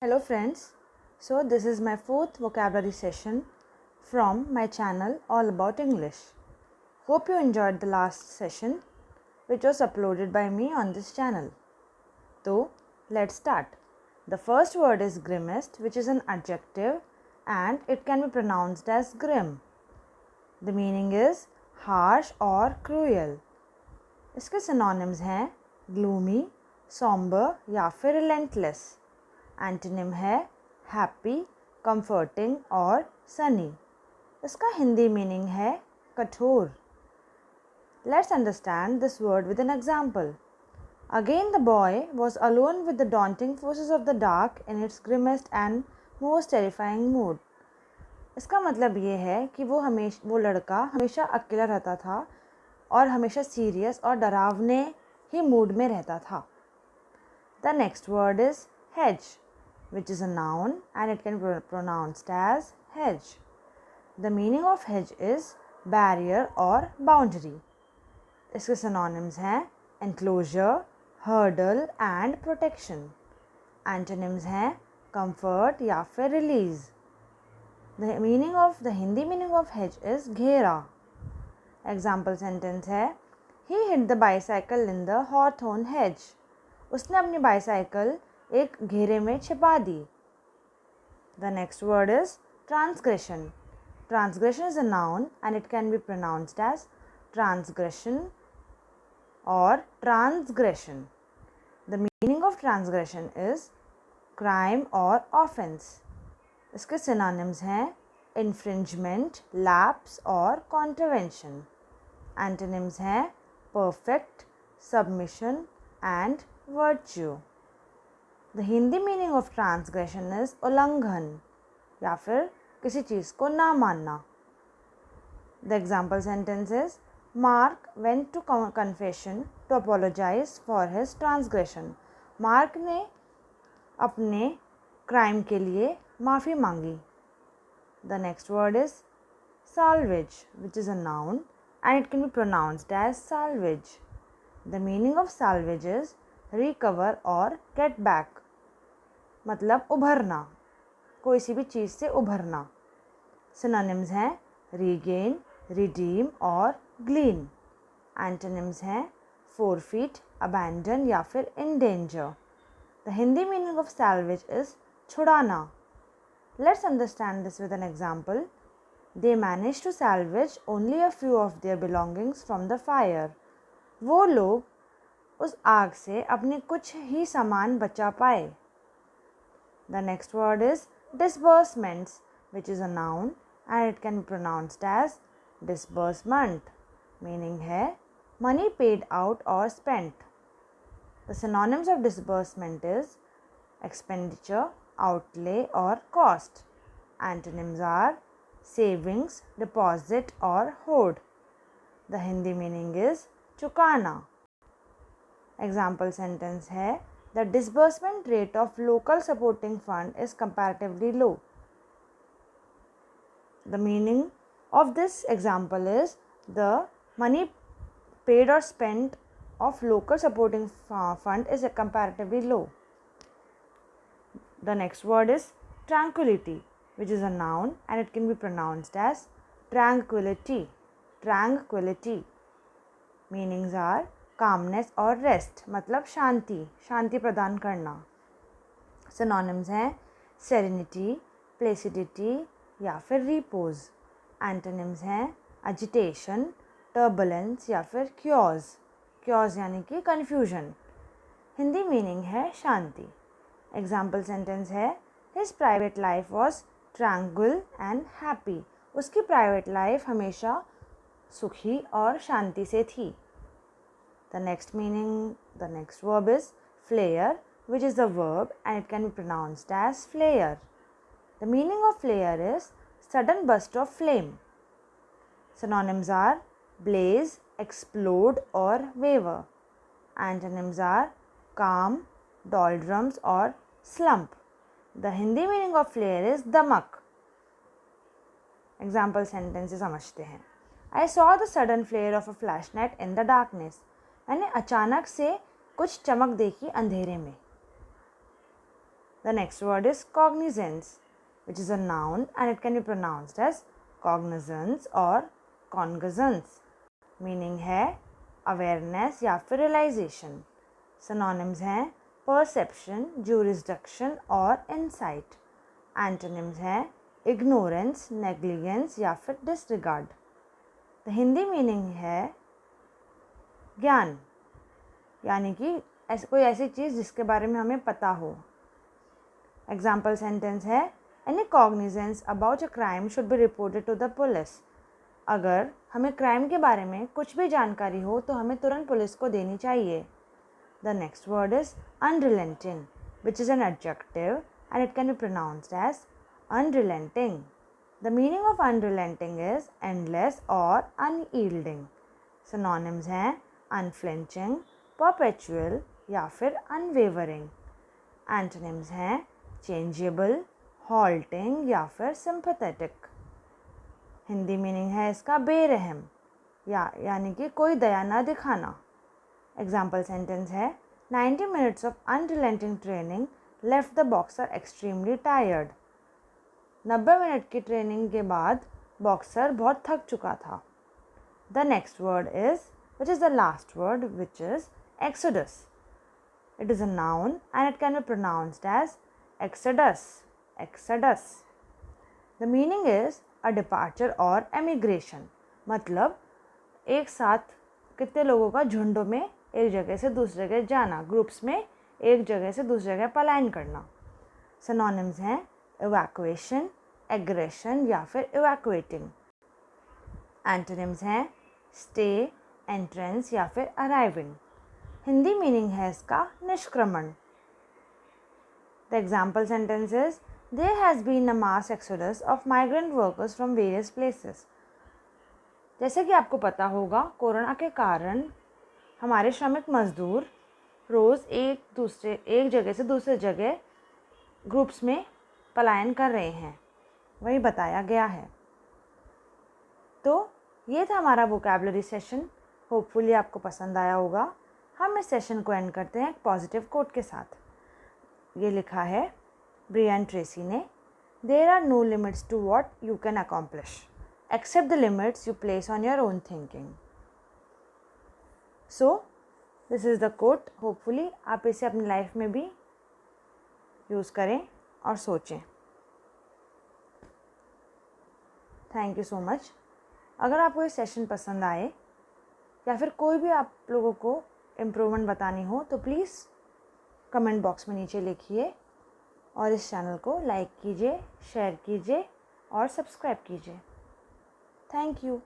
Hello friends, so this is my fourth vocabulary session from my channel All About English. Hope you enjoyed the last session which was uploaded by me on this channel. So let's start. The first word is grimmest, which is an adjective and it can be pronounced as grim. The meaning is harsh or cruel. इसके synonyms हैं gloomy, somber या फिर relentless. Antonym है happy, comforting और sunny. इसका Hindi meaning है कठोर. Let's understand this word with an example. Again the boy was alone with the daunting forces of the dark in its grimmest and most terrifying mood. इसका मतलब ये है कि वो लड़का हमेशा अकेला रहता था और हमेशा सीरियस और डरावने ही मूड में रहता था. The next word is hedge, which is a noun and it can be pronounced as hedge. The meaning of hedge is barrier or boundary. इसके synonyms हैं enclosure, hurdle and protection. Antonyms हैं comfort या फिर release. The Hindi meaning of hedge is घेरा. Example sentence है He hid the bicycle in the hawthorn hedge. उसने अपनी bicycle एक घेरे में छिपा दी. The next word is transgression. Transgression is a noun and it can be pronounced as transgression और transgression. The meaning of transgression is crime और offence. इसके सिनोनिम्स हैं इन्फ्रिंजमेंट, लैप्स और कॉन्ट्रवेंशन. एंटोनिम्स हैं perfect, submission and virtue. The Hindi meaning of transgression is उल्लंघन या फिर किसी चीज़ को ना मानना. The example sentence is Mark went to confession to apologise for his transgression. Mark ने अपने क्राइम के लिए माफ़ी मांगी. The next word is salvage, which is a noun and it can be pronounced as salvage. The meaning of salvage is recover और get back. मतलब उभरना, कोई सी भी चीज़ से उभरना. सिनोनिम्स हैं regain, redeem और glean. एंटोनिम्स हैं forfeit, abandon या फिर endanger. The Hindi meaning of salvage is छुड़ाना. Let's understand this with an example. They managed to salvage only a few of their belongings from the fire. वो लोग उस आग से अपने कुछ ही सामान बचा पाए. The next word is disbursements, which is a noun and it can be pronounced as disbursement. Meaning है money paid out or spent. The synonyms of disbursement is expenditure, outlay or cost. Antonyms are savings, deposit or hoard. The Hindi meaning is चुकाना. Example sentence है The disbursement rate of local supporting fund is comparatively low. The meaning of this example is the money paid or spent of local supporting fund is comparatively low. The next word is tranquility, which is a noun and it can be pronounced as tranquility. Tranquility. Meanings are calmness और rest, मतलब शांति, शांति प्रदान करना. Synonyms हैं serenity, placidity या फिर repose. Antonyms हैं agitation, turbulence या फिर chaos. Chaos यानी कि confusion. हिंदी मीनिंग है शांति. Example sentence है His private life was tranquil and happy. उसकी private life हमेशा सुखी और शांति से थी. The next verb is flare, which is the verb and it can be pronounced as flare. The meaning of flare is sudden burst of flame. Synonyms are blaze, explode or waver. Antonyms are calm, doldrums or slump. The Hindi meaning of flare is damak. Example sentence समझते हैं. I saw the sudden flare of a flashlight in the darkness. मैंने अचानक से कुछ चमक देखी अंधेरे में. The next word is cognizance, which is a noun and it can be pronounced as cognizance or cognizance. Meaning है awareness या फिर realization. Synonyms हैं perception, jurisdiction और insight. Antonyms हैं ignorance, negligence या फिर disregard. The हिंदी मीनिंग है ज्ञान, यानी कि कोई ऐसी चीज़ जिसके बारे में हमें पता हो. एग्जाम्पल सेंटेंस है any cognizance about a crime should be reported to the police. अगर हमें क्राइम के बारे में कुछ भी जानकारी हो तो हमें तुरंत पुलिस को देनी चाहिए. The next word is unrelenting, which is an adjective and it can be pronounced as unrelenting. The meaning of unrelenting is endless और अनयील्डिंग. सिनोनिम्स हैं अनफ्लिंचिंग, परपेचुअल या फिर अनवेवरिंग. एंटोनिम्स हैं चेंजेबल, हॉल्टिंग या फिर सिंपैथेटिक. हिंदी मीनिंग है इसका बेरहम यानी कि कोई दया ना दिखाना. एग्जाम्पल सेंटेंस है 90 minutes of unrelenting training left the boxer extremely tired. 90 minute की ट्रेनिंग के बाद बॉक्सर बहुत थक चुका था. The next word is which is the last word which is exodus. It is a noun and it can be pronounced as exodus. Exodus. The meaning is a departure or emigration. मतलब एक साथ कितने लोगों का झुंडों में एक जगह से दूसरी जगह जाना, ग्रुप्स में एक जगह से दूसरी जगह पलायन करना. Synonyms हैं evacuation, aggression या फिर evacuating. Antonyms हैं stay, entrance या फिर arriving. हिंदी मीनिंग है इसका निष्क्रमण. The example sentence is there has been a mass exodus of migrant workers from various places. जैसे कि आपको पता होगा, कोरोना के कारण हमारे श्रमिक मजदूर रोज़ एक जगह से दूसरे जगह ग्रुप्स में पलायन कर रहे हैं, वही बताया गया है. तो ये था हमारा वोकैबुलरी सेशन. होपफुली आपको पसंद आया होगा. हम इस सेशन को एंड करते हैं एक पॉजिटिव कोट के साथ. ये लिखा है ब्रियन ट्रेसी ने, there are no limits to what you can accomplish except the limits you place on your own thinking. So this is the quote. Hopefully आप इसे अपनी लाइफ में भी यूज़ करें और सोचें. Thank you so much. अगर आपको ये सेशन पसंद आए या फिर कोई भी आप लोगों को इम्प्रूवमेंट बतानी हो तो प्लीज़ कमेंट बॉक्स में नीचे लिखिए और इस चैनल को लाइक कीजिए, शेयर कीजिए और सब्सक्राइब कीजिए. Thank you.